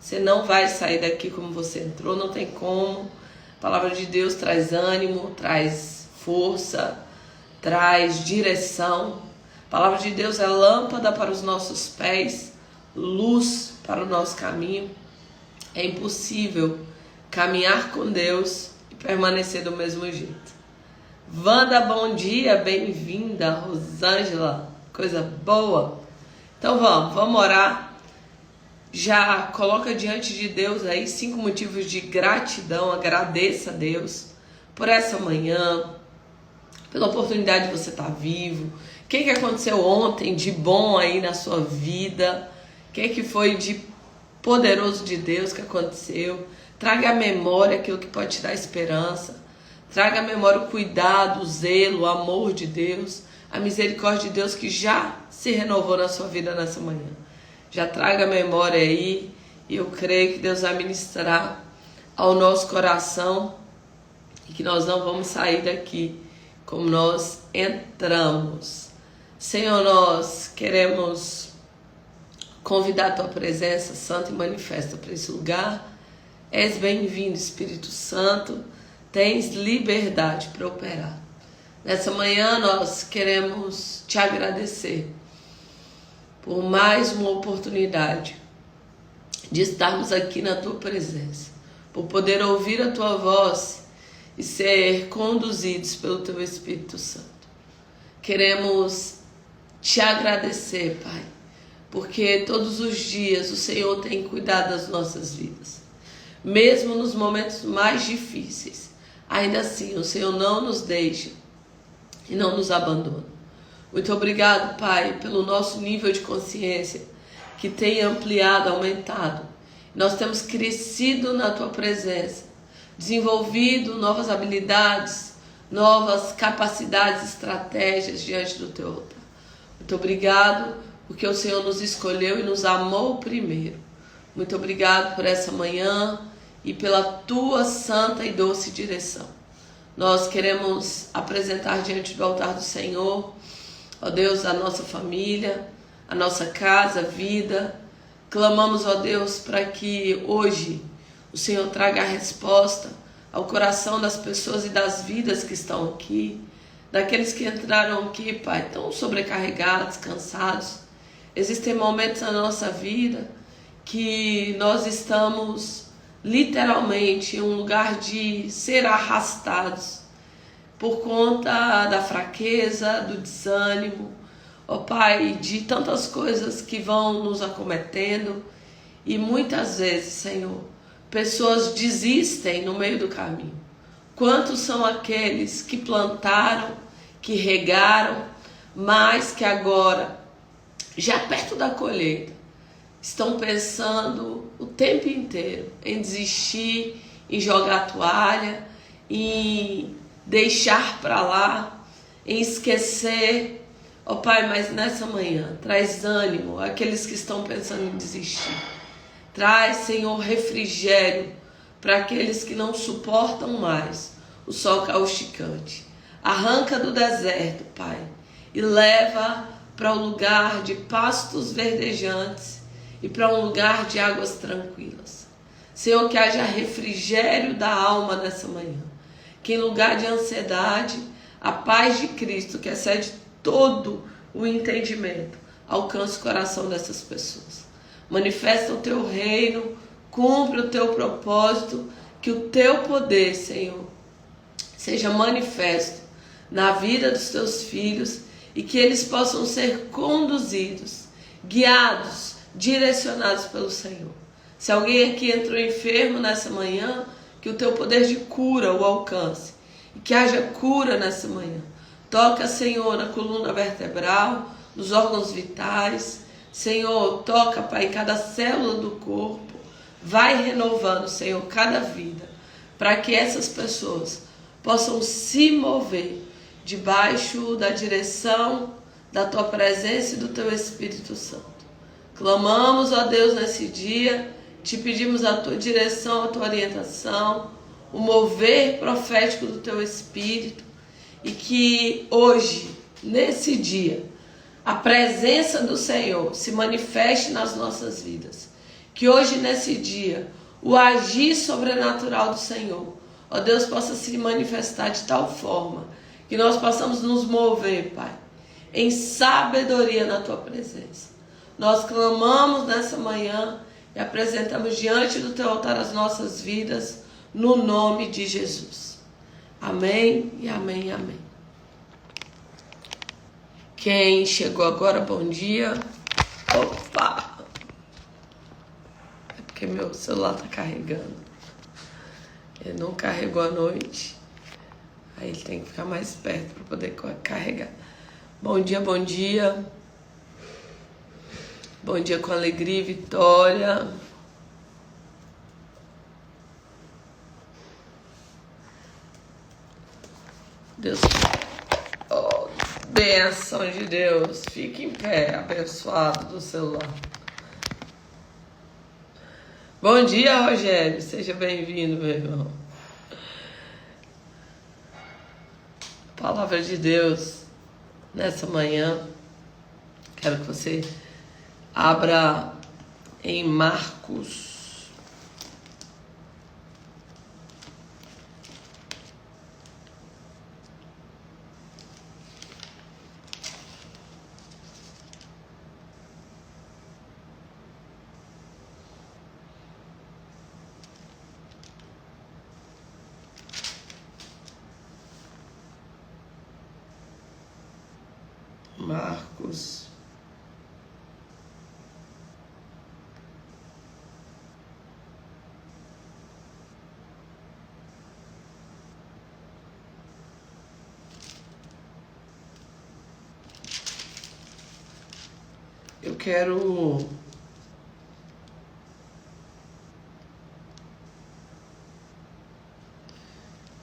Você não vai sair daqui como você entrou, não tem como. A palavra de Deus traz ânimo, traz força, traz direção. A palavra de Deus é lâmpada para os nossos pés, luz para o nosso caminho. É impossível caminhar com Deus e permanecer do mesmo jeito. Wanda, bom dia, bem-vinda. Rosângela, coisa boa. Então vamos orar. Já coloca diante de Deus aí 5 motivos de gratidão. Agradeça a Deus por essa manhã, pela oportunidade de você estar vivo. O que aconteceu ontem de bom aí na sua vida? O que foi de poderoso de Deus que aconteceu? Traga à memória aquilo que pode te dar esperança. Traga à memória o cuidado, o zelo, o amor de Deus, a misericórdia de Deus que já se renovou na sua vida nessa manhã. Já traga a memória aí, e eu creio que Deus vai ministrar ao nosso coração e que nós não vamos sair daqui como nós entramos. Senhor, nós queremos convidar a Tua presença santa e manifesta para esse lugar. És bem-vindo, Espírito Santo, tens liberdade para operar. Nessa manhã nós queremos Te agradecer por mais uma oportunidade de estarmos aqui na Tua presença, por poder ouvir a Tua voz e ser conduzidos pelo Teu Espírito Santo. Queremos Te agradecer, Pai, porque todos os dias o Senhor tem cuidado das nossas vidas. Mesmo nos momentos mais difíceis, ainda assim o Senhor não nos deixa e não nos abandona. Muito obrigado, Pai, pelo nosso nível de consciência que tem ampliado, aumentado. Nós temos crescido na Tua presença, desenvolvido novas habilidades, novas capacidades, estratégias diante do Teu altar. Muito obrigado, porque o Senhor nos escolheu e nos amou primeiro. Muito obrigado por essa manhã e pela Tua santa e doce direção. Nós queremos apresentar diante do altar do Senhor, ó Deus, a nossa família, a nossa casa, a vida. Clamamos, ó Deus, para que hoje o Senhor traga a resposta ao coração das pessoas e das vidas que estão aqui, daqueles que entraram aqui, Pai, tão sobrecarregados, cansados. Existem momentos na nossa vida que nós estamos literalmente em um lugar de ser arrastados por conta da fraqueza, do desânimo, ó Pai, de tantas coisas que vão nos acometendo. E muitas vezes, Senhor, pessoas desistem no meio do caminho. Quantos são aqueles que plantaram, que regaram, mas que agora, já perto da colheita, estão pensando o tempo inteiro em desistir, em jogar a toalha, em deixar para lá, em esquecer. Ó Pai, mas nessa manhã, traz ânimo àqueles que estão pensando em desistir. Traz, Senhor, refrigério para aqueles que não suportam mais o sol causticante. Arranca do deserto, Pai, e leva para um lugar de pastos verdejantes e para um lugar de águas tranquilas. Senhor, que haja refrigério da alma nessa manhã. Que em lugar de ansiedade, a paz de Cristo, que excede todo o entendimento, alcance o coração dessas pessoas. Manifesta o Teu reino, cumpre o Teu propósito, que o Teu poder, Senhor, seja manifesto na vida dos Teus filhos e que eles possam ser conduzidos, guiados, direcionados pelo Senhor. Se alguém aqui entrou enfermo nessa manhã, que o Teu poder de cura o alcance e que haja cura nessa manhã. Toca, Senhor, na coluna vertebral, nos órgãos vitais. Senhor, toca, Pai, cada célula do corpo. Vai renovando, Senhor, cada vida, para que essas pessoas possam se mover debaixo da direção da Tua presença e do Teu Espírito Santo. Clamamos, ó Deus, nesse dia, Te pedimos a Tua direção, a Tua orientação, o mover profético do Teu Espírito, e que hoje, nesse dia, a presença do Senhor se manifeste nas nossas vidas. Que hoje, nesse dia, o agir sobrenatural do Senhor, ó Deus, possa se manifestar de tal forma que nós possamos nos mover, Pai, em sabedoria na Tua presença. Nós clamamos nessa manhã e apresentamos diante do Teu altar as nossas vidas, no nome de Jesus. Amém e amém e amém. Quem chegou agora, bom dia. Opa! É porque meu celular tá carregando. Ele não carregou à noite. Aí ele tem que ficar mais perto para poder carregar. Bom dia, bom dia. Bom dia com alegria e vitória. Deus, oh, bênção de Deus. Fique em pé, abençoado do celular. Bom dia, Rogério. Seja bem-vindo, meu irmão. Palavra de Deus nessa manhã. Quero que você abra em Marcos. Marcos. Eu quero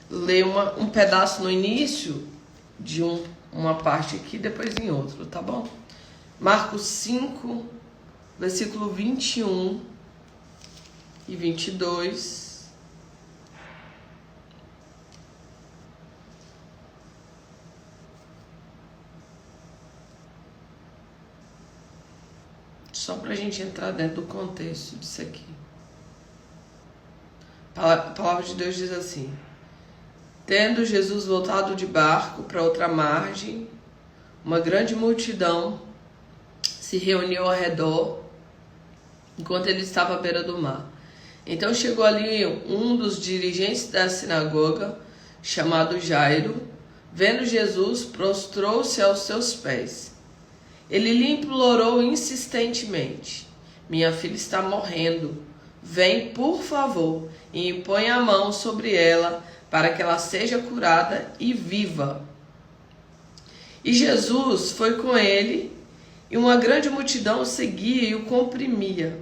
ler um pedaço no início de uma parte aqui, depois em outro, tá bom? Marcos 5, versículo 21 e 22. Só para a gente entrar dentro do contexto disso aqui. A palavra de Deus diz assim: tendo Jesus voltado de barco para outra margem, uma grande multidão se reuniu ao redor, enquanto ele estava à beira do mar. Então chegou ali um dos dirigentes da sinagoga, chamado Jairo. Vendo Jesus, prostrou-se aos seus pés. Ele lhe implorou insistentemente: minha filha está morrendo. Vem, por favor, e impõe a mão sobre ela, para que ela seja curada e viva. E Jesus foi com ele, e uma grande multidão o seguia e o comprimia.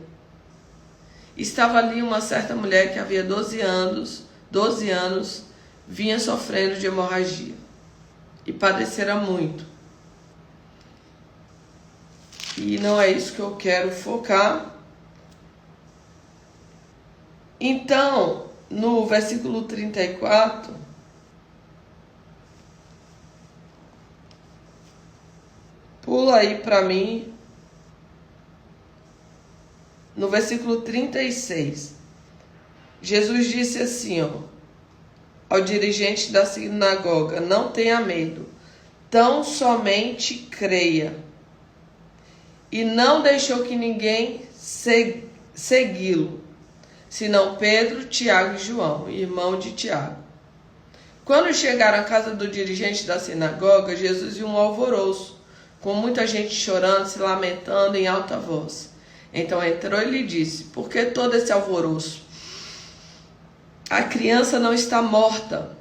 Estava ali uma certa mulher que havia 12 anos, vinha sofrendo de hemorragia, e padecera muito. E não é isso que eu quero focar. Então, no versículo 34, pula aí para mim, no versículo 36, Jesus disse assim, ao dirigente da sinagoga: não tenha medo, tão somente creia. E não deixou que ninguém segui-lo, senão Pedro, Tiago e João, irmão de Tiago. Quando chegaram à casa do dirigente da sinagoga, Jesus viu um alvoroço, com muita gente chorando, se lamentando em alta voz. Então entrou e lhe disse: por que todo esse alvoroço? A criança não está morta.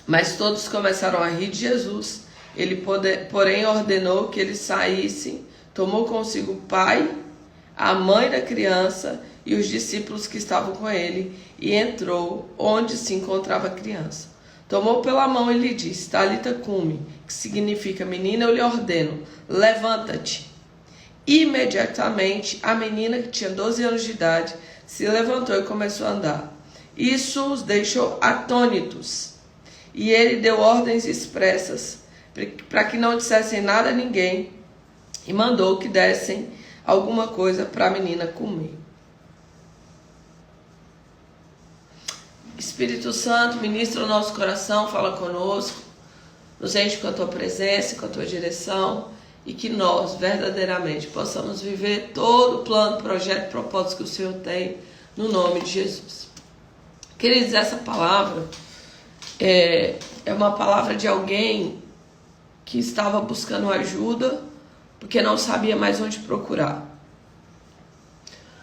Mas todos começaram a rir de Jesus. Ele, porém, ordenou que eles saíssem, tomou consigo o pai, a mãe da criança e os discípulos que estavam com ele, e entrou onde se encontrava a criança. Tomou pela mão e lhe disse: Talita cumi, que significa: menina, eu lhe ordeno, levanta-te. Imediatamente a menina, que tinha 12 anos de idade, se levantou e começou a andar. Isso os deixou atônitos, e ele deu ordens expressas para que não dissessem nada a ninguém, e mandou que dessem alguma coisa para a menina comer. Espírito Santo, ministra o nosso coração, fala conosco, nos enche com a tua presença, com a tua direção, e que nós, verdadeiramente, possamos viver todo o plano, projeto, propósito que o Senhor tem, no nome de Jesus. Queridos, essa palavra é uma palavra de alguém que estava buscando ajuda, porque não sabia mais onde procurar.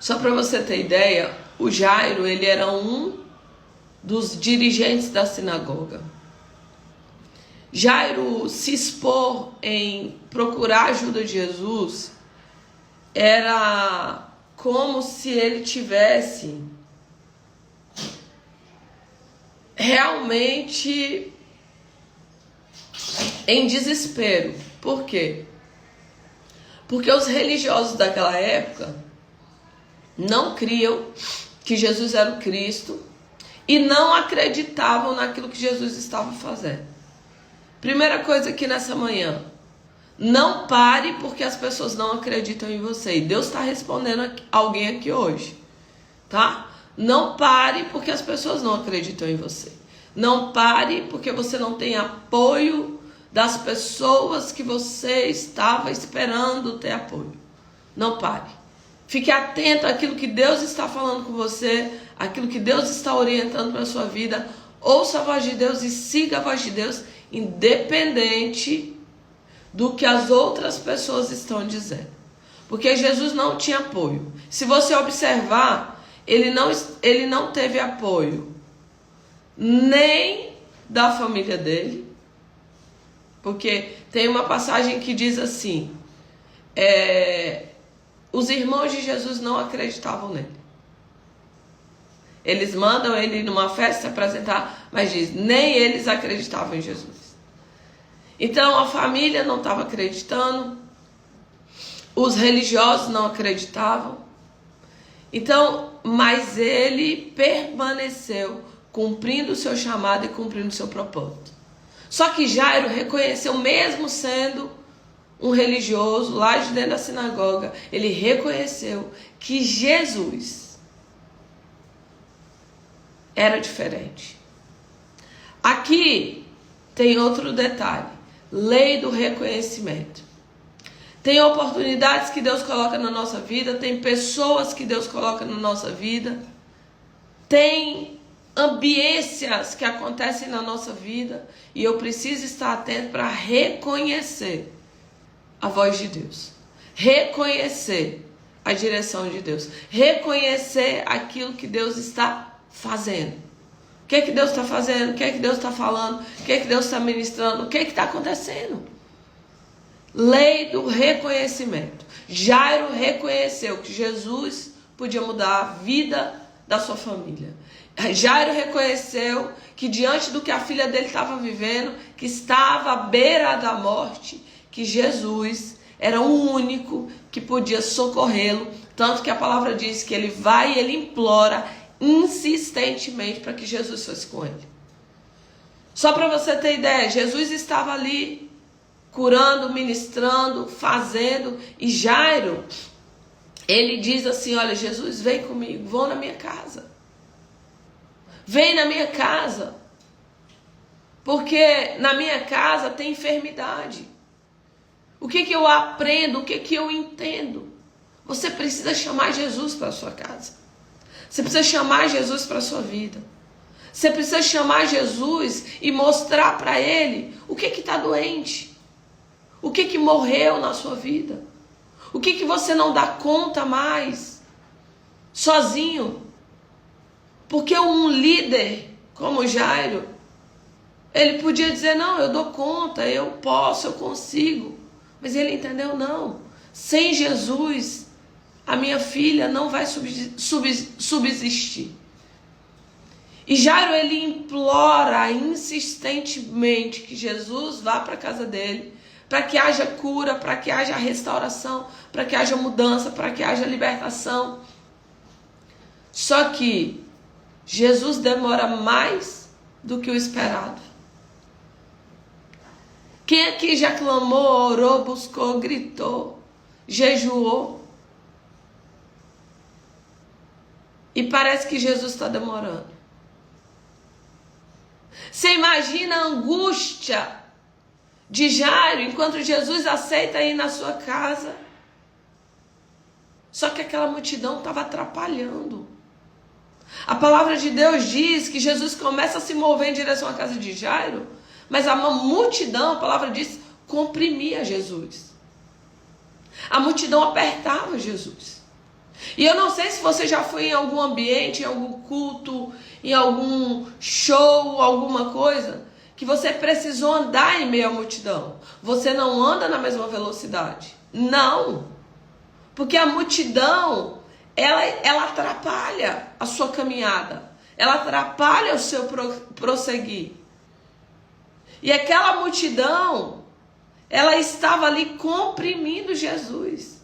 Só para você ter ideia, o Jairo, ele era um dos dirigentes da sinagoga. Jairo se expor em procurar a ajuda de Jesus era como se ele tivesse realmente em desespero. Por quê? Porque os religiosos daquela época não criam que Jesus era o Cristo e não acreditavam naquilo que Jesus estava fazendo. Primeira coisa aqui nessa manhã, não pare porque as pessoas não acreditam em você. E Deus está respondendo alguém aqui hoje, tá? Não pare porque as pessoas não acreditam em você. Não pare porque você não tem apoio das pessoas que você estava esperando ter apoio. Não pare. Fique atento àquilo que Deus está falando com você, àquilo que Deus está orientando para a sua vida. Ouça a voz de Deus e siga a voz de Deus, independente do que as outras pessoas estão dizendo. Porque Jesus não tinha apoio. Se você observar, ele não teve apoio nem da família dele, porque tem uma passagem que diz assim, os irmãos de Jesus não acreditavam nele. Eles mandam ele ir numa festa se apresentar, mas diz, nem eles acreditavam em Jesus. Então a família não estava acreditando, os religiosos não acreditavam. Então, mas ele permaneceu cumprindo o seu chamado e cumprindo o seu propósito. Só que Jairo reconheceu, mesmo sendo um religioso lá de dentro da sinagoga, ele reconheceu que Jesus era diferente. Aqui tem outro detalhe, lei do reconhecimento. Tem oportunidades que Deus coloca na nossa vida, tem pessoas que Deus coloca na nossa vida, tem ambiências que acontecem na nossa vida e eu preciso estar atento para reconhecer a voz de Deus, reconhecer a direção de Deus, reconhecer aquilo que Deus está fazendo. O que é que Deus está fazendo? O que é que Deus está falando? O que é que Deus está ministrando? O que é que está acontecendo? Lei do reconhecimento. Jairo reconheceu que Jesus podia mudar a vida da sua família. Jairo reconheceu que diante do que a filha dele estava vivendo, que estava à beira da morte, que Jesus era o único que podia socorrê-lo. Tanto que a palavra diz que ele vai e ele implora insistentemente para que Jesus fosse com ele. Só para você ter ideia, Jesus estava ali curando, ministrando, fazendo, e Jairo, ele diz assim, olha, Jesus, vem comigo, vão na minha casa. Vem na minha casa, porque na minha casa tem enfermidade. O que eu aprendo, o que eu entendo? Você precisa chamar Jesus para a sua casa. Você precisa chamar Jesus para a sua vida. Você precisa chamar Jesus e mostrar para ele o que está doente. O que morreu na sua vida. O que você não dá conta mais. Sozinho. Porque um líder como Jairo, ele podia dizer, não, eu dou conta, eu posso, eu consigo. Mas ele entendeu, não. Sem Jesus, a minha filha não vai subsistir. E Jairo, ele implora insistentemente que Jesus vá para a casa dele, para que haja cura, para que haja restauração, para que haja mudança, para que haja libertação. Só que Jesus demora mais do que o esperado. Quem aqui já clamou, orou, buscou, gritou, jejuou? E parece que Jesus está demorando. Você imagina a angústia de Jairo enquanto Jesus aceita ir na sua casa. Só que aquela multidão estava atrapalhando. A palavra de Deus diz que Jesus começa a se mover em direção à casa de Jairo, mas a multidão, a palavra diz, comprimia Jesus. A multidão apertava Jesus. E eu não sei se você já foi em algum ambiente, em algum culto, em algum show, alguma coisa, que você precisou andar em meio à multidão. Você não anda na mesma velocidade. Não. Porque a multidão, ela atrapalha a sua caminhada. Ela atrapalha o seu prosseguir. E aquela multidão, ela estava ali comprimindo Jesus.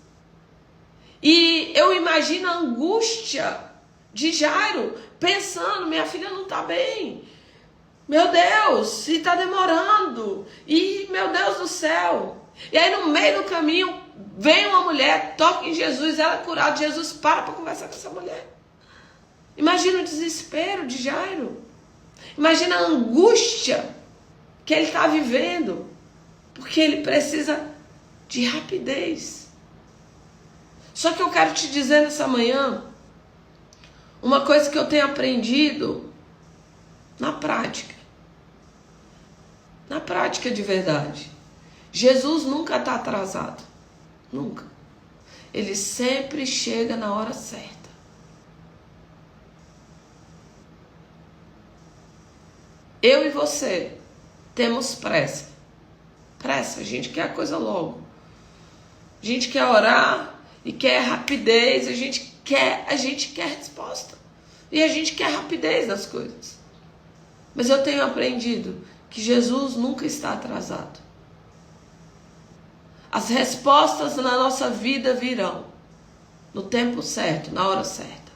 E eu imagino a angústia de Jairo, pensando, minha filha não está bem. Meu Deus, está demorando. E, meu Deus do céu. E aí no meio do caminho, vem uma mulher, toca em Jesus, ela é curada. Jesus para conversar com essa mulher. Imagina o desespero de Jairo. Imagina a angústia que ele está vivendo. Porque ele precisa de rapidez. Só que eu quero te dizer nessa manhã uma coisa que eu tenho aprendido na prática. Na prática de verdade. Jesus nunca está atrasado. Nunca. Ele sempre chega na hora certa. Eu e você temos pressa. Pressa, a gente quer a coisa logo. A gente quer orar e quer rapidez, a gente quer resposta. E a gente quer rapidez das coisas. Mas eu tenho aprendido que Jesus nunca está atrasado. As respostas na nossa vida virão no tempo certo, na hora certa.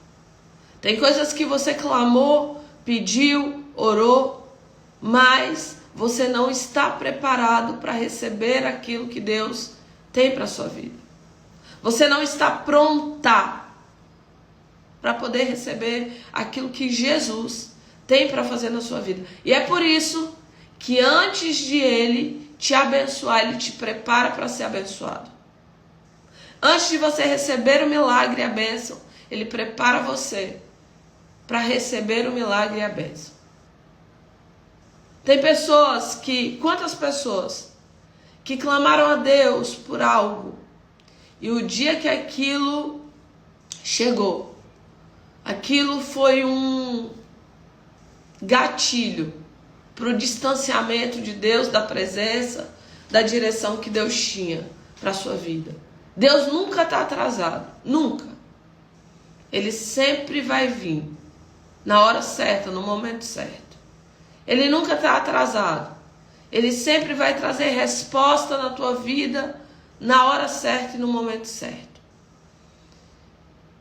Tem coisas que você clamou, pediu, orou, mas você não está preparado para receber aquilo que Deus tem para a sua vida. Você não está pronta para poder receber aquilo que Jesus tem para fazer na sua vida. E é por isso que antes de Ele te abençoar, Ele te prepara para ser abençoado. Antes de você receber o milagre e a bênção, Ele prepara você para receber o milagre e a bênção. Tem pessoas que, quantas pessoas que clamaram a Deus por algo e o dia que aquilo chegou, aquilo foi um gatilho para o distanciamento de Deus, da presença, da direção que Deus tinha para a sua vida. Deus nunca está atrasado, nunca. Ele sempre vai vir na hora certa, no momento certo. Ele nunca está atrasado. Ele sempre vai trazer resposta na tua vida na hora certa e no momento certo.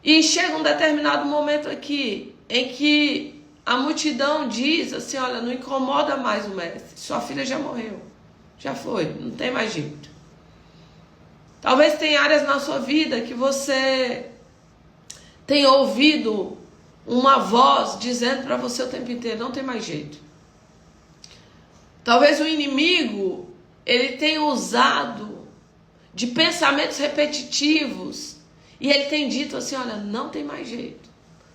E chega um determinado momento aqui em que a multidão diz assim, olha, não incomoda mais o mestre. Sua filha já morreu. Já foi, não tem mais jeito. Talvez tenha áreas na sua vida que você tem ouvido uma voz dizendo para você o tempo inteiro, não tem mais jeito. Talvez o inimigo, ele tenha usado de pensamentos repetitivos e ele tem dito assim, olha, não tem mais jeito.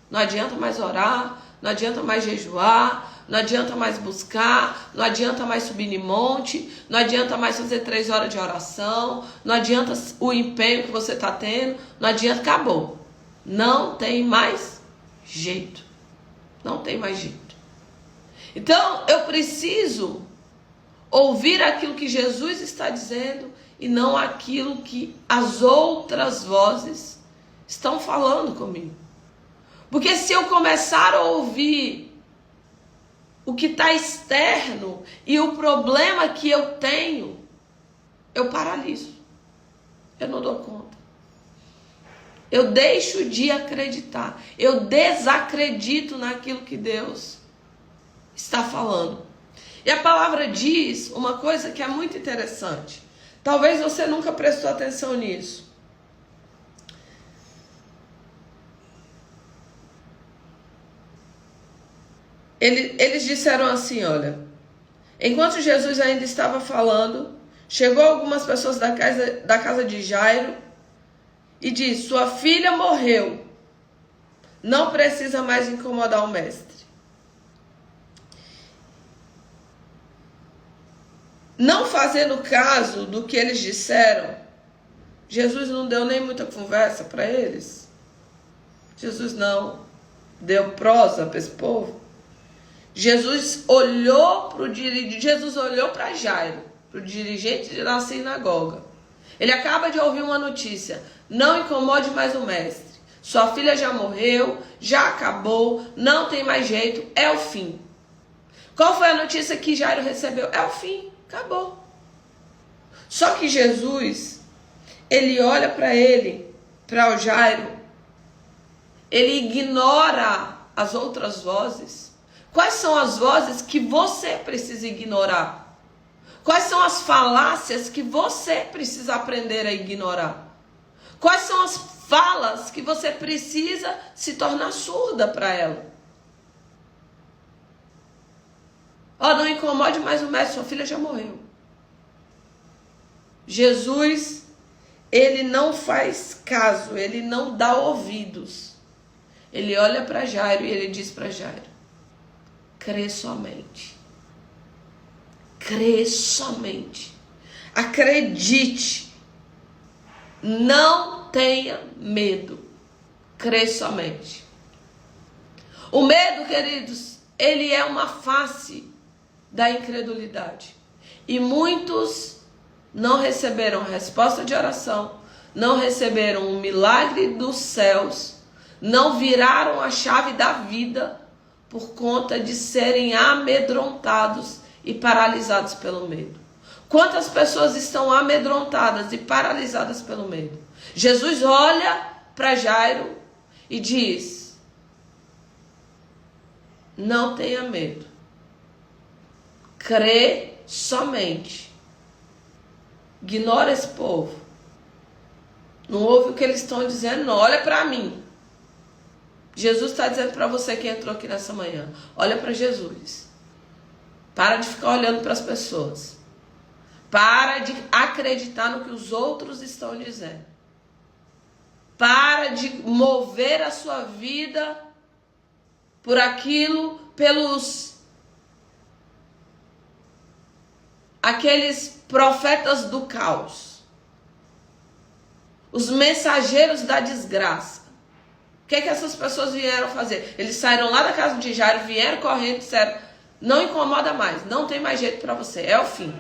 Não adianta mais orar, não adianta mais jejuar, não adianta mais buscar, não adianta mais subir em monte, não adianta mais fazer 3 horas de oração, não adianta o empenho que você está tendo, não adianta, acabou. Não tem mais jeito. Não tem mais jeito. Então, eu preciso ouvir aquilo que Jesus está dizendo e não aquilo que as outras vozes estão falando comigo. Porque se eu começar a ouvir o que está externo e o problema que eu tenho, eu paraliso. Eu não dou conta. Eu deixo de acreditar. Eu desacredito naquilo que Deus está falando. E a palavra diz uma coisa que é muito interessante. Talvez você nunca prestou atenção nisso. Eles disseram assim, olha, Enquanto Jesus ainda estava falando, chegou algumas pessoas da casa de Jairo e disse: sua filha morreu, não precisa mais incomodar o mestre. Não fazendo caso do que eles disseram, Jesus não deu nem muita conversa para eles. Jesus não deu prosa para esse povo. Jesus olhou para Jairo, para o dirigente da sinagoga. Ele acaba de ouvir uma notícia: não incomode mais o mestre. Sua filha já morreu, já acabou, não tem mais jeito, é o fim. Qual foi a notícia que Jairo recebeu? É o fim, acabou. Só que Jesus, ele olha para ele, para o Jairo, ele ignora as outras vozes. Quais são as vozes que você precisa ignorar? Quais são as falácias que você precisa aprender a ignorar? Quais são as falas que você precisa se tornar surda para ela? Não incomode mais o mestre, sua filha já morreu. Jesus, ele não faz caso, ele não dá ouvidos. Ele olha para Jairo e ele diz para Jairo: crê somente. Crê somente. Acredite. Não tenha medo. Crê somente. O medo, queridos, ele é uma face da incredulidade. E muitos não receberam resposta de oração, não receberam o milagre dos céus, não viraram a chave da vida por conta de serem amedrontados e paralisados pelo medo. Quantas pessoas estão amedrontadas e paralisadas pelo medo? Jesus olha para Jairo e diz: não tenha medo. Crê somente. Ignora esse povo. Não ouve o que eles estão dizendo, não. Olha para mim. Jesus está dizendo para você que entrou aqui nessa manhã: olha para Jesus. Para de ficar olhando para as pessoas. Para de acreditar no que os outros estão dizendo. Para de mover a sua vida por aquilo, aqueles profetas do caos. Os mensageiros da desgraça. O que essas pessoas vieram fazer? Eles saíram lá da casa de Jairo, vieram correndo e disseram: não incomoda mais, não tem mais jeito para você, é o fim.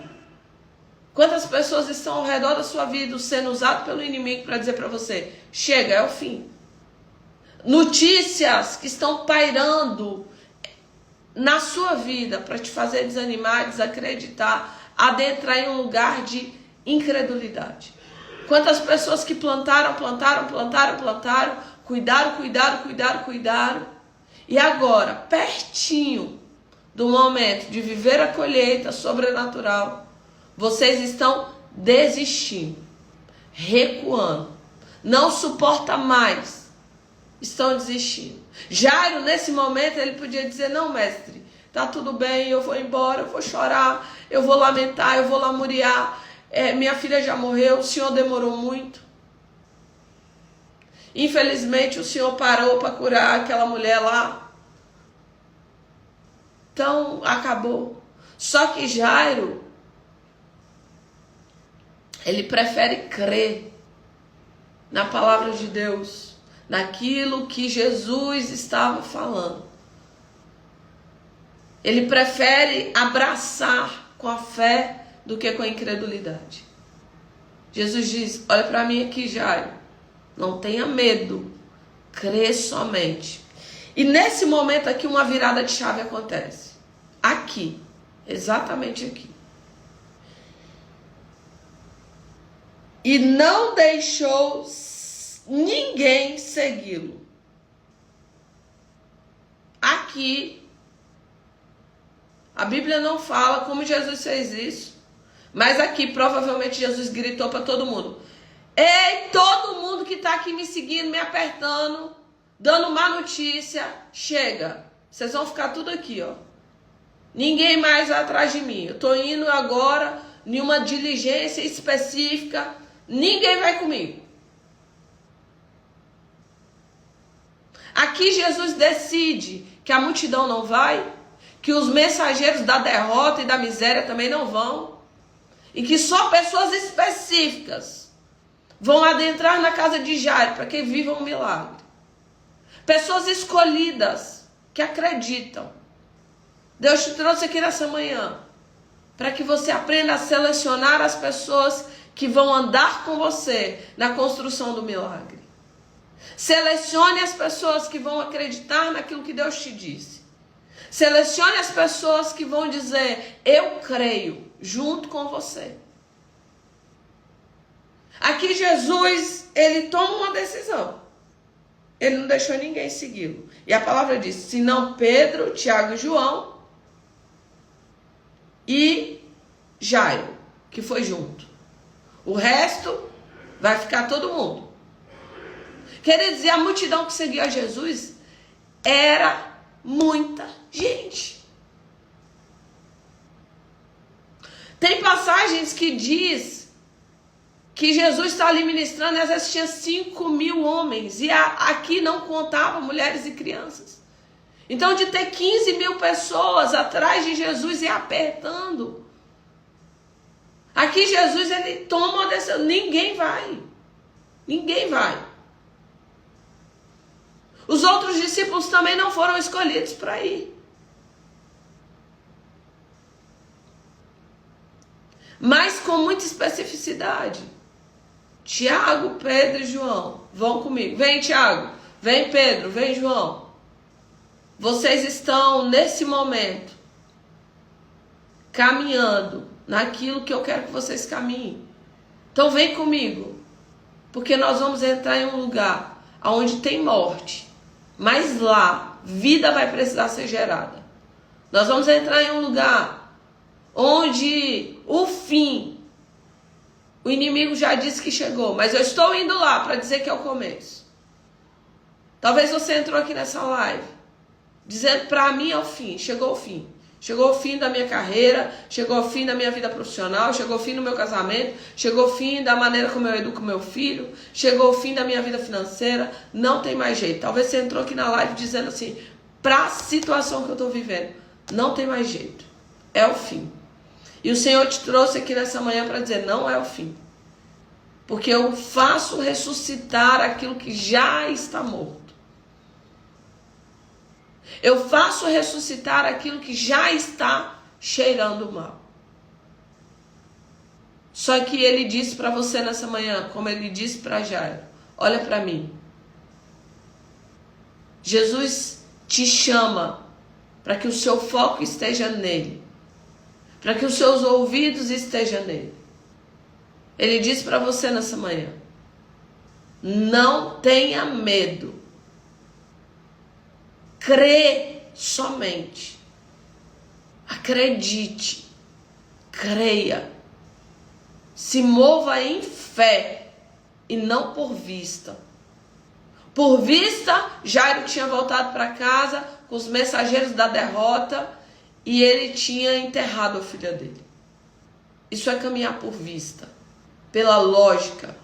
Quantas pessoas estão ao redor da sua vida sendo usadas pelo inimigo para dizer para você: chega, é o fim. Notícias que estão pairando na sua vida para te fazer desanimar, desacreditar, adentrar em um lugar de incredulidade. Quantas pessoas que plantaram, cuidaram, e agora, pertinho do momento de viver a colheita sobrenatural, vocês estão desistindo, recuando, não suporta mais, estão desistindo. Jairo, nesse momento, ele podia dizer: não, mestre, tá tudo bem, eu vou embora, eu vou chorar, eu vou lamentar, eu vou lamuriar, minha filha já morreu, o Senhor demorou muito. Infelizmente, o Senhor parou para curar aquela mulher lá. Então, acabou. Só que Jairo, ele prefere crer na palavra de Deus, naquilo que Jesus estava falando. Ele prefere abraçar com a fé do que com a incredulidade. Jesus diz: olha para mim aqui, Jairo. Não tenha medo. Crê somente. E nesse momento aqui, uma virada de chave acontece. Aqui. Exatamente aqui. E não deixou ninguém segui-lo. Aqui, a Bíblia não fala como Jesus fez isso, mas aqui provavelmente Jesus gritou para todo mundo: ei, todo mundo que está aqui me seguindo, me apertando, dando má notícia, chega. Vocês vão ficar tudo aqui, ó. Ninguém mais vai atrás de mim. Eu estou indo agora em uma diligência específica. Ninguém vai comigo. Aqui Jesus decide que a multidão não vai, que os mensageiros da derrota e da miséria também não vão, e que só pessoas específicas vão adentrar na casa de Jairo para que vivam um milagre. Pessoas escolhidas que acreditam. Deus te trouxe aqui nessa manhã para que você aprenda a selecionar as pessoas que vão andar com você na construção do milagre. Selecione as pessoas que vão acreditar naquilo que Deus te disse. Selecione as pessoas que vão dizer, eu creio, junto com você. Aqui Jesus, ele toma uma decisão. Ele não deixou ninguém segui-lo. E a palavra diz, senão Pedro, Tiago e João e Jairo, que foi junto. O resto vai ficar todo mundo. Quer dizer, a multidão que seguia Jesus era muita gente. Tem passagens que diz que Jesus está ali ministrando e às vezes tinha 5.000 homens. E aqui não contava mulheres e crianças. Então de ter 15.000 pessoas atrás de Jesus e apertando. Aqui Jesus ele toma uma decisão. Ninguém vai. Ninguém vai. Os outros discípulos também não foram escolhidos para ir. Mas com muita especificidade. Tiago, Pedro e João, vão comigo. Vem, Tiago. Vem, Pedro. Vem, João. Vocês estão, nesse momento, caminhando naquilo que eu quero que vocês caminhem. Então vem comigo. Porque nós vamos entrar em um lugar onde tem morte. Mas lá, vida vai precisar ser gerada. Nós vamos entrar em um lugar onde o fim, o inimigo já disse que chegou, mas eu estou indo lá para dizer que é o começo. Talvez você entrou aqui nessa live, dizendo para mim é o fim, chegou o fim. Chegou o fim da minha carreira, chegou o fim da minha vida profissional, chegou o fim do meu casamento, chegou o fim da maneira como eu educo meu filho, chegou o fim da minha vida financeira, não tem mais jeito. Talvez você entrou aqui na live dizendo assim, para a situação que eu estou vivendo, não tem mais jeito, é o fim. E o Senhor te trouxe aqui nessa manhã para dizer, não é o fim. Porque eu faço ressuscitar aquilo que já está morto. Eu faço ressuscitar aquilo que já está cheirando mal. Só que ele disse para você nessa manhã, como ele disse para Jairo, olha para mim. Jesus te chama para que o seu foco esteja nele. Para que os seus ouvidos estejam nele. Ele disse para você nessa manhã, não tenha medo. Crê somente. Acredite. Creia. Se mova em fé e não por vista. Por vista, Jairo tinha voltado para casa com os mensageiros da derrota e ele tinha enterrado a filha dele. Isso é caminhar por vista, pela lógica.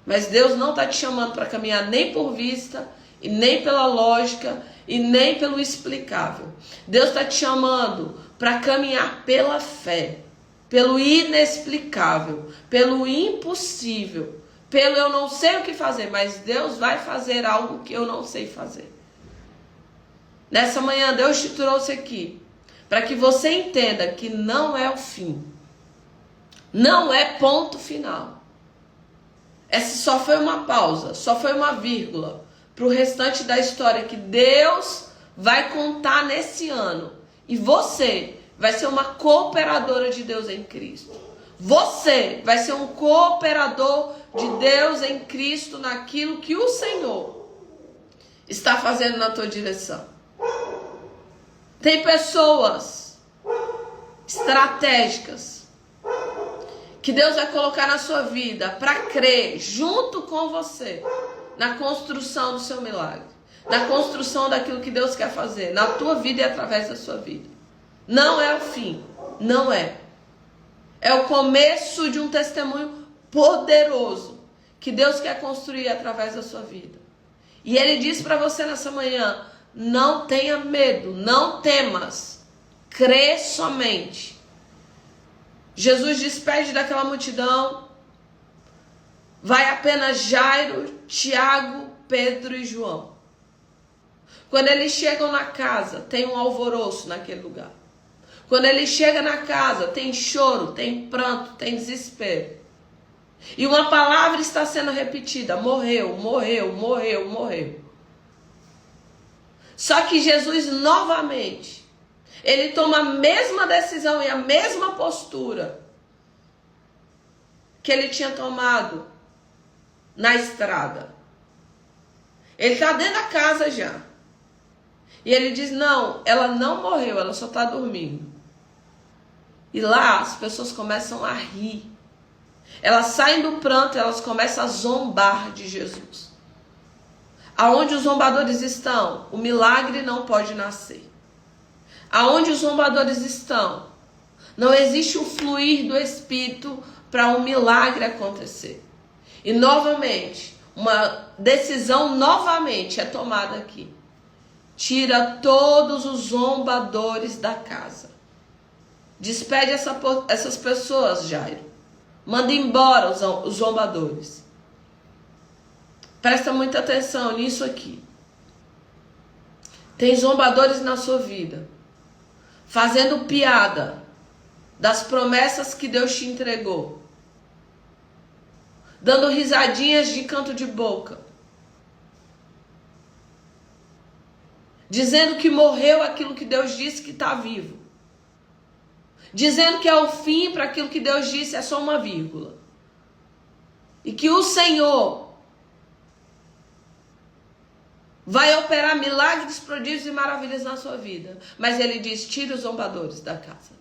Mas Deus não está te chamando para caminhar nem por vista, e nem pela lógica, e nem pelo explicável. Deus está te chamando para caminhar pela fé, pelo inexplicável, pelo impossível, pelo eu não sei o que fazer, mas Deus vai fazer algo que eu não sei fazer. Nessa manhã Deus te trouxe aqui para que você entenda que não é o fim, não é ponto final. Essa só foi uma pausa, só foi uma vírgula para o restante da história que Deus vai contar nesse ano. E você vai ser uma cooperadora de Deus em Cristo. Você vai ser um cooperador de Deus em Cristo naquilo que o Senhor está fazendo na tua direção. Tem pessoas estratégicas que Deus vai colocar na sua vida para crer junto com você na construção do seu milagre, na construção daquilo que Deus quer fazer na tua vida e através da sua vida. Não é o fim. Não é. É o começo de um testemunho poderoso que Deus quer construir através da sua vida. E Ele diz para você nessa manhã: não tenha medo, não temas, crê somente. Jesus despede daquela multidão, vai apenas Jairo, Tiago, Pedro e João. Quando eles chegam na casa, tem um alvoroço naquele lugar. Quando ele chega na casa, tem choro, tem pranto, tem desespero. E uma palavra está sendo repetida: morreu, morreu, morreu, morreu. Só que Jesus novamente, ele toma a mesma decisão e a mesma postura que ele tinha tomado na estrada. Ele está dentro da casa já. E ele diz: não, ela não morreu, ela só está dormindo. E lá as pessoas começam a rir. Elas saem do pranto, elas começam a zombar de Jesus. Aonde os zombadores estão, o milagre não pode nascer. Aonde os zombadores estão, não existe o fluir do Espírito para um milagre acontecer. E novamente, uma decisão novamente é tomada aqui. Tira todos os zombadores da casa. Despede essas pessoas, Jairo. Manda embora os zombadores. Presta muita atenção nisso aqui. Tem zombadores na sua vida, fazendo piada das promessas que Deus te entregou, dando risadinhas de canto de boca, dizendo que morreu aquilo que Deus disse que está vivo, dizendo que é o fim para aquilo que Deus disse é só uma vírgula, e que o Senhor vai operar milagres, prodígios e maravilhas na sua vida. Mas ele diz: tire os zombadores da casa.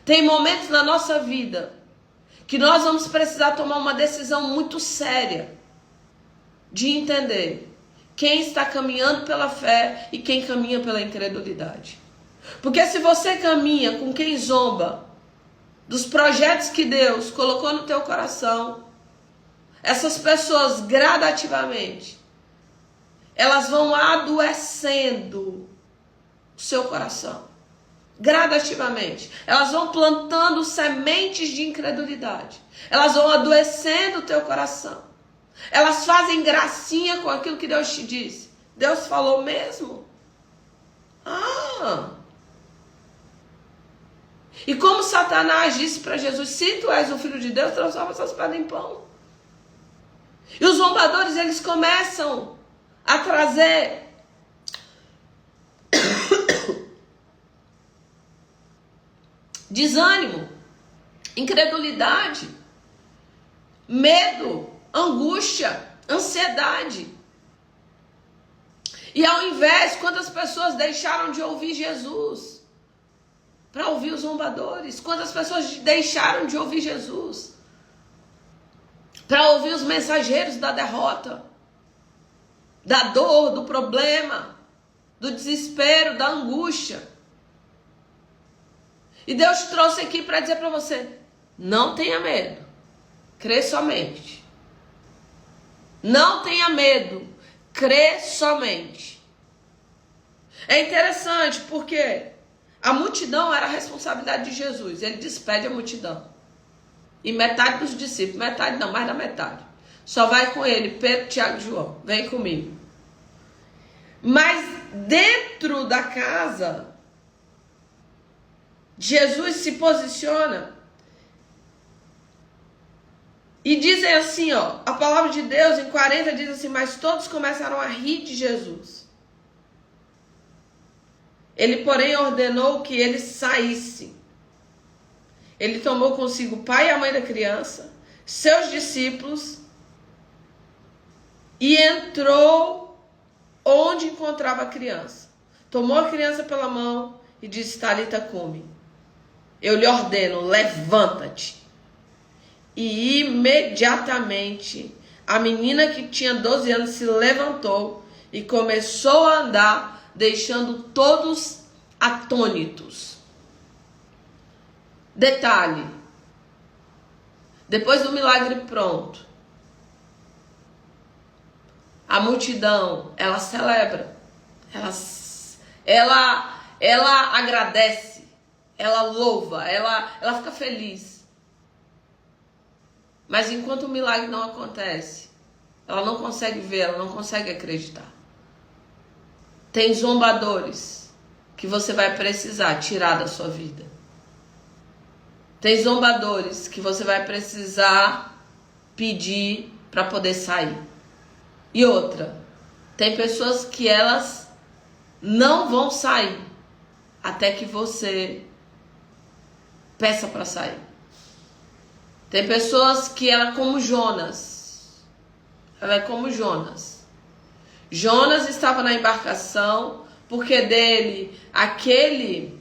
Tem momentos na nossa vida que nós vamos precisar tomar uma decisão muito séria de entender quem está caminhando pela fé e quem caminha pela incredulidade. Porque se você caminha com quem zomba dos projetos que Deus colocou no teu coração, essas pessoas gradativamente, elas vão adoecendo o seu coração. Gradativamente. Elas vão plantando sementes de incredulidade. Elas vão adoecendo o teu coração. Elas fazem gracinha com aquilo que Deus te disse. Deus falou mesmo? E como Satanás disse para Jesus: se tu és o Filho de Deus, transforma essas pedras em pão. E os zombadores, eles começam a trazer desânimo, incredulidade, medo, angústia, ansiedade. E ao invés, quantas pessoas deixaram de ouvir Jesus para ouvir os zombadores? Quantas pessoas deixaram de ouvir Jesus para ouvir os mensageiros da derrota, da dor, do problema, do desespero, da angústia? E Deus trouxe aqui para dizer para você: não tenha medo, crê somente. Não tenha medo, crê somente. É interessante porque a multidão era a responsabilidade de Jesus. Ele despede a multidão. E metade dos discípulos, metade não, mais da metade, só vai com ele, Pedro, Tiago e João. Vem comigo. Mas dentro da casa, Jesus se posiciona e dizem assim, ó, a palavra de Deus em 40 diz assim: mas todos começaram a rir de Jesus. Ele, porém, ordenou que ele saísse. Ele tomou consigo o pai e a mãe da criança, seus discípulos, e entrou onde encontrava a criança. Tomou a criança pela mão e disse: Talita cumi. Eu lhe ordeno, levanta-te. E imediatamente a menina que tinha 12 anos se levantou e começou a andar, deixando todos atônitos. Detalhe: depois do milagre pronto, a multidão, ela celebra, ela agradece, ela louva, ela fica feliz. Mas enquanto o milagre não acontece, ela não consegue ver, ela não consegue acreditar. Tem zombadores que você vai precisar tirar da sua vida. Tem zombadores que você vai precisar pedir para poder sair. E outra, tem pessoas que elas não vão sair até que você peça para sair. Tem pessoas que ela é como Jonas. Ela é como Jonas. Jonas estava na embarcação porque dele, aquele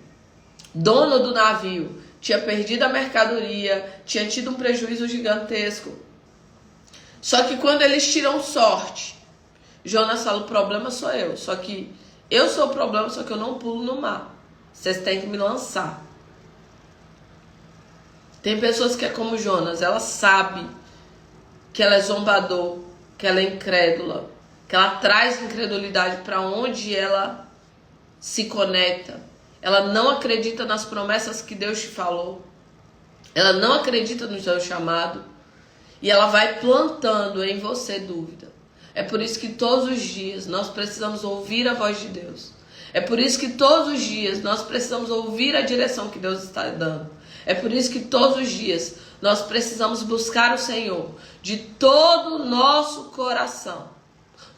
dono do navio, tinha perdido a mercadoria, tinha tido um prejuízo gigantesco. Só que quando eles tiram sorte, Jonas fala: o problema sou eu. Só que eu sou o problema, só que eu não pulo no mar. Vocês têm que me lançar. Tem pessoas que é como Jonas, ela sabe que ela é zombador, que ela é incrédula, que ela traz incredulidade para onde ela se conecta. Ela não acredita nas promessas que Deus te falou. Ela não acredita no seu chamado. E ela vai plantando em você dúvida. É por isso que todos os dias nós precisamos ouvir a voz de Deus. É por isso que todos os dias nós precisamos ouvir a direção que Deus está dando. É por isso que todos os dias nós precisamos buscar o Senhor de todo o nosso coração,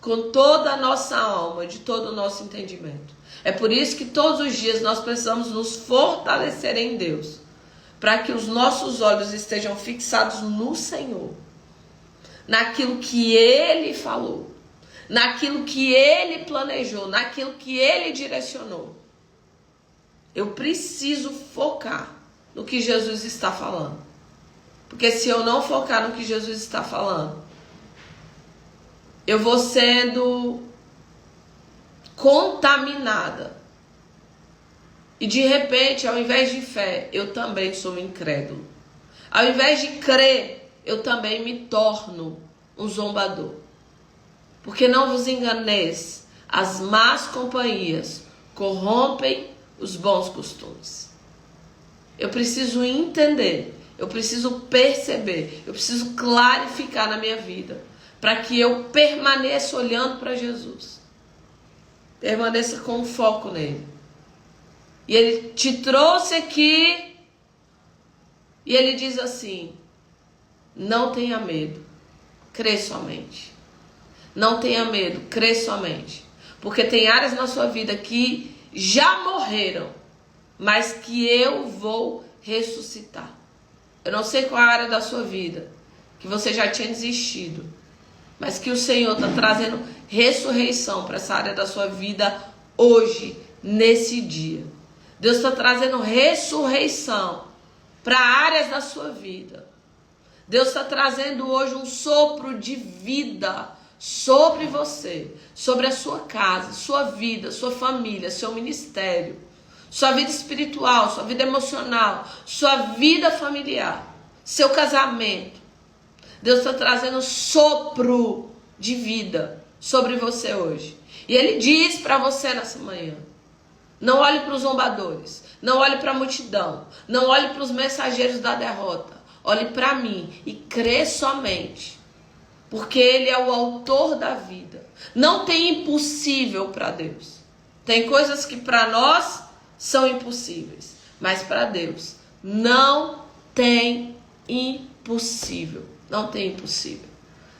com toda a nossa alma, de todo o nosso entendimento. É por isso que todos os dias nós precisamos nos fortalecer em Deus, para que os nossos olhos estejam fixados no Senhor, naquilo que Ele falou, naquilo que Ele planejou, naquilo que Ele direcionou. Eu preciso focar no que Jesus está falando. Porque se eu não focar no que Jesus está falando, eu vou sendo contaminada. E de repente, ao invés de fé, eu também sou incrédulo. Ao invés de crer, eu também me torno um zombador. Porque não vos enganeis, as más companhias corrompem os bons costumes. Eu preciso entender, eu preciso perceber, eu preciso clarificar na minha vida, para que eu permaneça olhando para Jesus. Permaneça com foco nele. E ele te trouxe aqui e ele diz assim: não tenha medo, crê somente. Não tenha medo, crê somente. Porque tem áreas na sua vida que já morreram, mas que eu vou ressuscitar. Eu não sei qual é a área da sua vida que você já tinha desistido, mas que o Senhor está trazendo ressurreição para essa área da sua vida hoje, nesse dia. Deus está trazendo ressurreição para áreas da sua vida. Deus está trazendo hoje um sopro de vida sobre você, sobre a sua casa, sua vida, sua família, seu ministério, sua vida espiritual, sua vida emocional, sua vida familiar, seu casamento. Deus está trazendo sopro de vida sobre você hoje. E Ele diz para você nessa manhã: não olhe para os zombadores, não olhe para a multidão, não olhe para os mensageiros da derrota. Olhe para mim e crê somente, porque Ele é o autor da vida. Não tem impossível para Deus. Tem coisas que para nós são impossíveis, mas para Deus não tem impossível. Não tem impossível.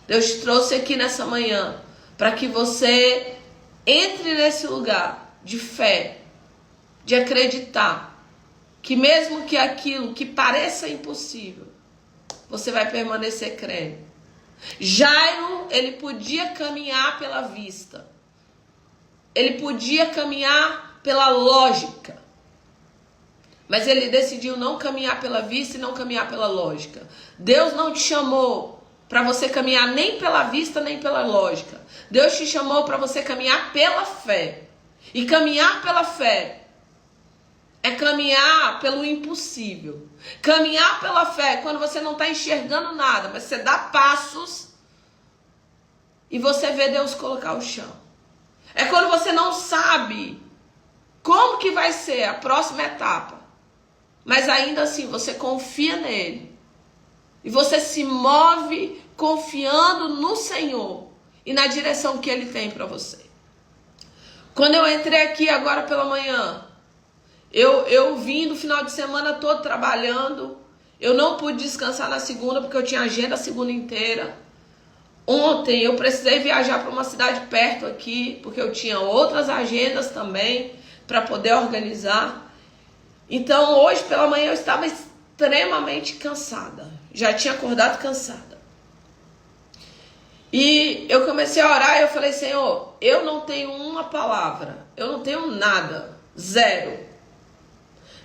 Deus te trouxe aqui nessa manhã para que você entre nesse lugar de fé, de acreditar que mesmo que aquilo que pareça impossível, você vai permanecer crendo. Jairo, ele podia caminhar pela vista. Ele podia caminhar pela lógica. Mas ele decidiu não caminhar pela vista e não caminhar pela lógica. Deus não te chamou para você caminhar nem pela vista nem pela lógica. Deus te chamou para você caminhar pela fé. E caminhar pela fé é caminhar pelo impossível. Caminhar pela fé é quando você não está enxergando nada, mas você dá passos e você vê Deus colocar o chão. É quando você não sabe como que vai ser a próxima etapa, mas ainda assim você confia nele. E você se move confiando no Senhor e na direção que Ele tem para você. Quando eu entrei aqui agora pela manhã, eu vim no final de semana todo trabalhando. Eu não pude descansar na segunda porque eu tinha agenda a segunda inteira. Ontem eu precisei viajar para uma cidade perto aqui, porque eu tinha outras agendas também para poder organizar. Então hoje pela manhã eu estava extremamente cansada. Já tinha acordado cansada. E eu comecei a orar e eu falei, Senhor, eu não tenho uma palavra. Eu não tenho nada. Zero.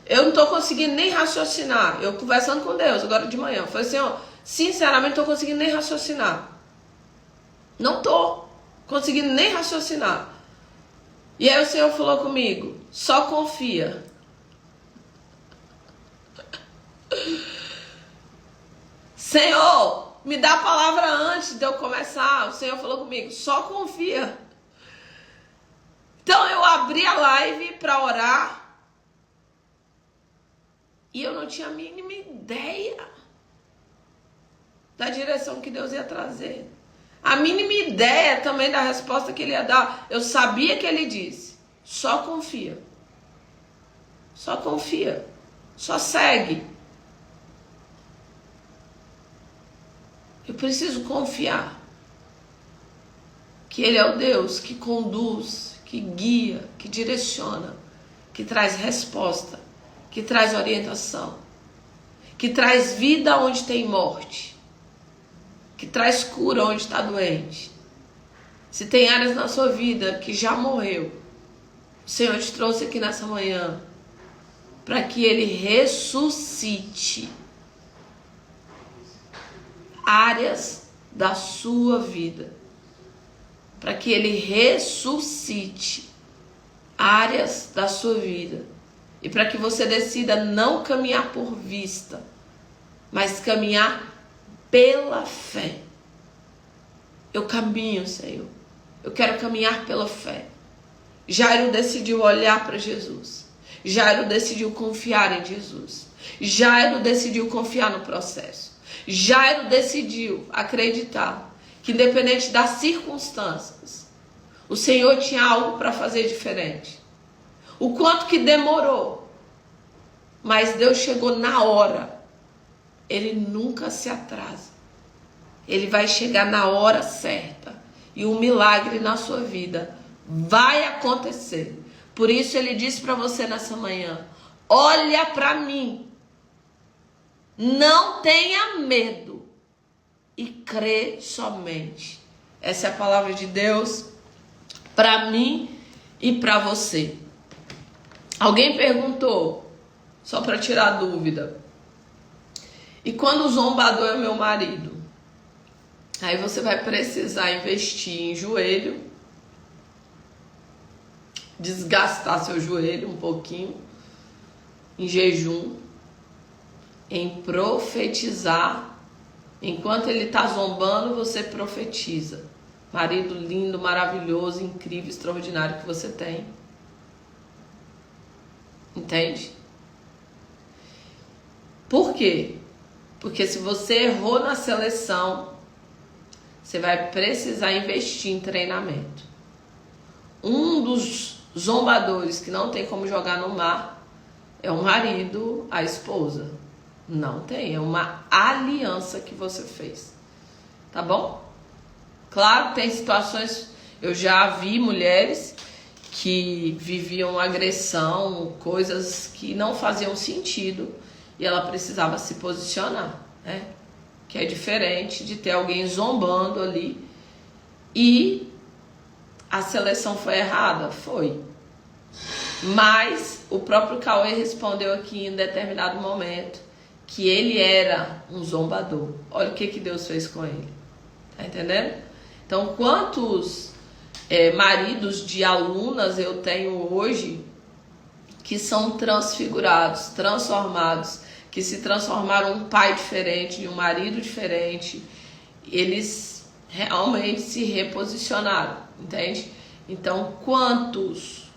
Eu não estou conseguindo nem raciocinar. Eu conversando com Deus agora de manhã. Eu falei, Senhor, sinceramente não estou conseguindo nem raciocinar. Não estou conseguindo nem raciocinar. E aí o Senhor falou comigo, só confia. Senhor, me dá a palavra antes de eu começar. O Senhor falou comigo, só confia. Então eu abri a live para orar. E eu não tinha a mínima ideia da direção que Deus ia trazer. A mínima ideia também da resposta que Ele ia dar. Eu sabia que Ele disse, só confia. Só confia. Só segue. Eu preciso confiar que Ele é o Deus que conduz, que guia, que direciona, que traz resposta, que traz orientação, que traz vida onde tem morte, que traz cura onde está doente. Se tem áreas na sua vida que já morreu, o Senhor te trouxe aqui nessa manhã para que Ele ressuscite áreas da sua vida, para que Ele ressuscite áreas da sua vida e para que você decida não caminhar por vista, mas caminhar pela fé. Eu caminho, Senhor. Eu quero caminhar pela fé. Jairo decidiu olhar para Jesus. Jairo decidiu confiar em Jesus. Jairo decidiu confiar no processo. Jairo decidiu acreditar que independente das circunstâncias, o Senhor tinha algo para fazer diferente. O quanto que demorou, mas Deus chegou na hora. Ele nunca se atrasa. Ele vai chegar na hora certa. E um milagre na sua vida vai acontecer. Por isso Ele disse para você nessa manhã, olha para mim. Não tenha medo. E crê somente. Essa é a palavra de Deus para mim e para você. Alguém perguntou, só para tirar dúvida, e quando o zombador é meu marido? Aí você vai precisar investir em joelho, desgastar seu joelho um pouquinho, em jejum, em profetizar. Enquanto ele está zombando, você profetiza. Marido lindo, maravilhoso, incrível, extraordinário que você tem. Entende? Por quê? Porque se você errou na seleção, você vai precisar investir em treinamento. Um dos zombadores que não tem como jogar no mar é o marido, a esposa. Não tem, é uma aliança que você fez. Tá bom? Claro, tem situações, eu já vi mulheres que viviam agressão, coisas que não faziam sentido e ela precisava se posicionar, né? Que é diferente de ter alguém zombando ali e a seleção foi errada? Foi. Mas o próprio Cauê respondeu aqui em determinado momento que ele era um zombador. Olha o que Deus fez com ele. Tá entendendo? Então, quantos maridos de alunas eu tenho hoje que são transfigurados, transformados, que se transformaram um pai diferente, um marido diferente. Eles realmente se reposicionaram, entende? Então, quantos?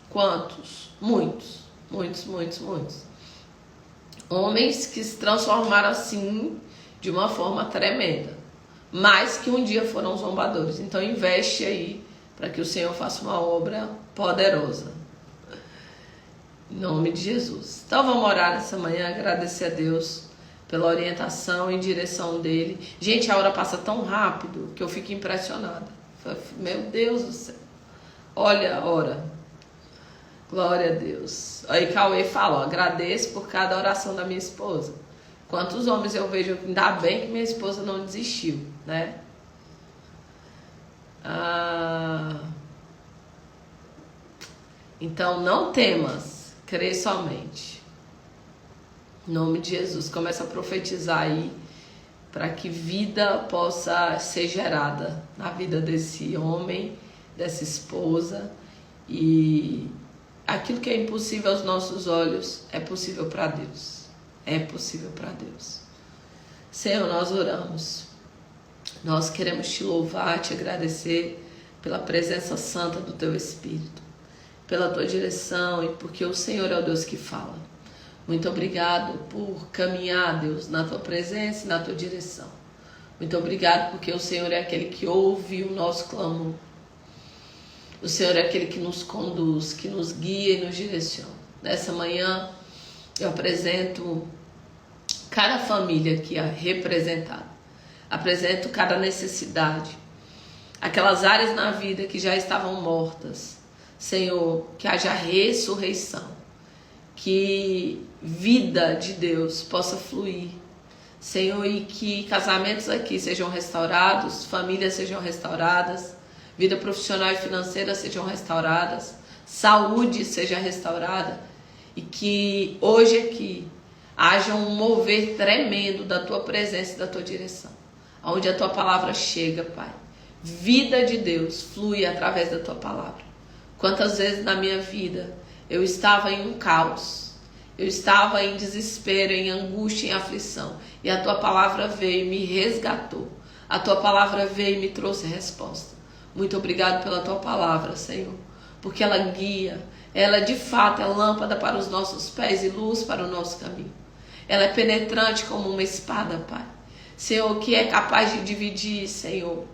Muitos. Homens que se transformaram assim de uma forma tremenda, mas que um dia foram zombadores. Então, investe aí para que o Senhor faça uma obra poderosa. Em nome de Jesus. Então vamos orar nessa manhã, agradecer a Deus pela orientação e direção dele. Gente, a hora passa tão rápido que eu fico impressionada. Meu Deus do céu. Olha a hora. Glória a Deus. Aí Cauê fala, ó, agradeço por cada oração da minha esposa. Quantos homens eu vejo, ainda bem que minha esposa não desistiu, né? Então não temas, crê somente. Em nome de Jesus, começa a profetizar aí para que vida possa ser gerada na vida desse homem, dessa esposa, e aquilo que é impossível aos nossos olhos é possível para Deus. É possível para Deus. Senhor, nós oramos. Nós queremos te louvar, te agradecer pela presença santa do teu Espírito, pela tua direção e porque o Senhor é o Deus que fala. Muito obrigado por caminhar, Deus, na tua presença e na tua direção. Muito obrigado porque o Senhor é aquele que ouve o nosso clamor. O Senhor é aquele que nos conduz, que nos guia e nos direciona. Nessa manhã eu apresento cada família aqui representada. Apresento cada necessidade. Aquelas áreas na vida que já estavam mortas. Senhor, que haja ressurreição. Que vida de Deus possa fluir. Senhor, e que casamentos aqui sejam restaurados, famílias sejam restauradas, vida profissional e financeira sejam restauradas, saúde seja restaurada, e que hoje aqui haja um mover tremendo da tua presença e da tua direção, onde a tua palavra chega, Pai. Vida de Deus flui através da tua palavra. Quantas vezes na minha vida eu estava em um caos, eu estava em desespero, em angústia, em aflição, e a tua palavra veio e me resgatou. A tua palavra veio e me trouxe resposta. Muito obrigado pela tua palavra, Senhor, porque ela guia, ela de fato é lâmpada para os nossos pés e luz para o nosso caminho. Ela é penetrante como uma espada, Pai. Senhor, que é capaz de dividir, Senhor,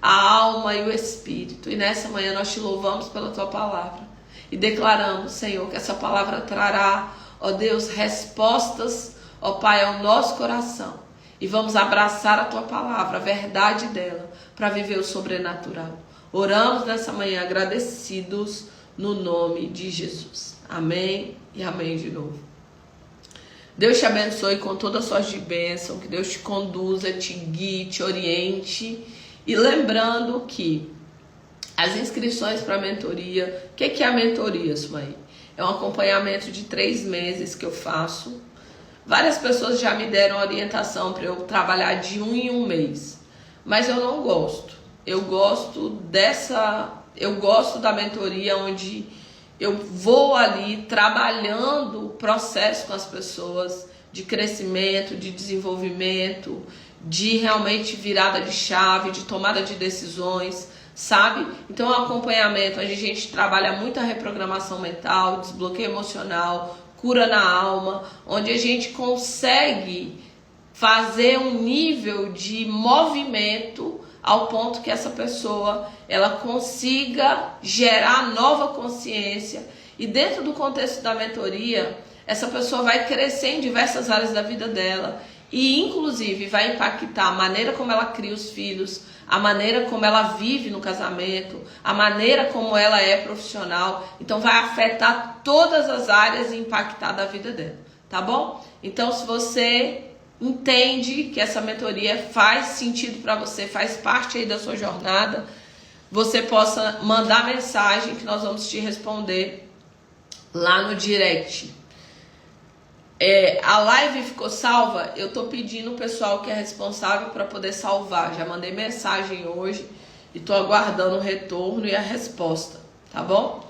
a alma e o espírito. E nessa manhã nós te louvamos pela tua palavra e declaramos, Senhor, que essa palavra trará, ó Deus, respostas, ó Pai, ao nosso coração. E vamos abraçar a tua palavra, a verdade dela, para viver o sobrenatural. Oramos nessa manhã agradecidos no nome de Jesus. Amém e amém de novo. Deus te abençoe com toda a sorte de bênção, que Deus te conduza, te guie, te oriente. E lembrando que as inscrições para a mentoria, o que é a mentoria, Sumaí? É um acompanhamento de 3 meses que eu faço. Várias pessoas já me deram orientação para eu trabalhar de 1 em 1 mês, mas eu não gosto. Eu gosto da mentoria onde eu vou ali trabalhando o processo com as pessoas de crescimento, de desenvolvimento, de realmente virada de chave, de tomada de decisões, sabe? Então é um acompanhamento onde a gente trabalha muito a reprogramação mental, desbloqueio emocional, cura na alma, onde a gente consegue fazer um nível de movimento ao ponto que essa pessoa ela consiga gerar nova consciência, e dentro do contexto da mentoria essa pessoa vai crescer em diversas áreas da vida dela e inclusive vai impactar a maneira como ela cria os filhos, a maneira como ela vive no casamento, a maneira como ela é profissional. Então vai afetar todas as áreas e impactar da vida dela, tá bom? Então se você entende que essa mentoria faz sentido para você, faz parte aí da sua jornada, você possa mandar mensagem que nós vamos te responder lá no direct. A live ficou salva? Eu tô pedindo o pessoal que é responsável para poder salvar. Já mandei mensagem hoje e tô aguardando o retorno e a resposta, tá bom?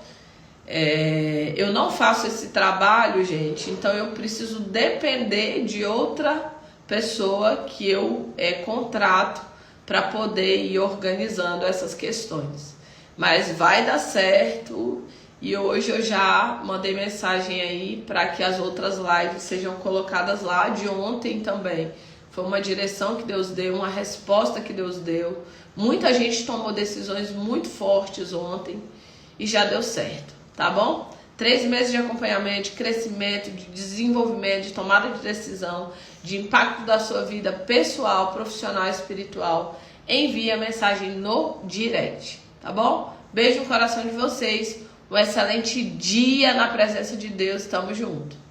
Eu não faço esse trabalho, gente, então eu preciso depender de outra pessoa que eu contrato para poder ir organizando essas questões. Mas vai dar certo, e hoje eu já mandei mensagem aí para que as outras lives sejam colocadas lá, de ontem também. Foi uma direção que Deus deu, uma resposta que Deus deu. Muita gente tomou decisões muito fortes ontem e já deu certo, tá bom? 3 meses de acompanhamento, de crescimento, de desenvolvimento, de tomada de decisão, de impacto da sua vida pessoal, profissional e espiritual. Envie a mensagem no direct, tá bom? Beijo no coração de vocês. Um excelente dia na presença de Deus. Tamo junto.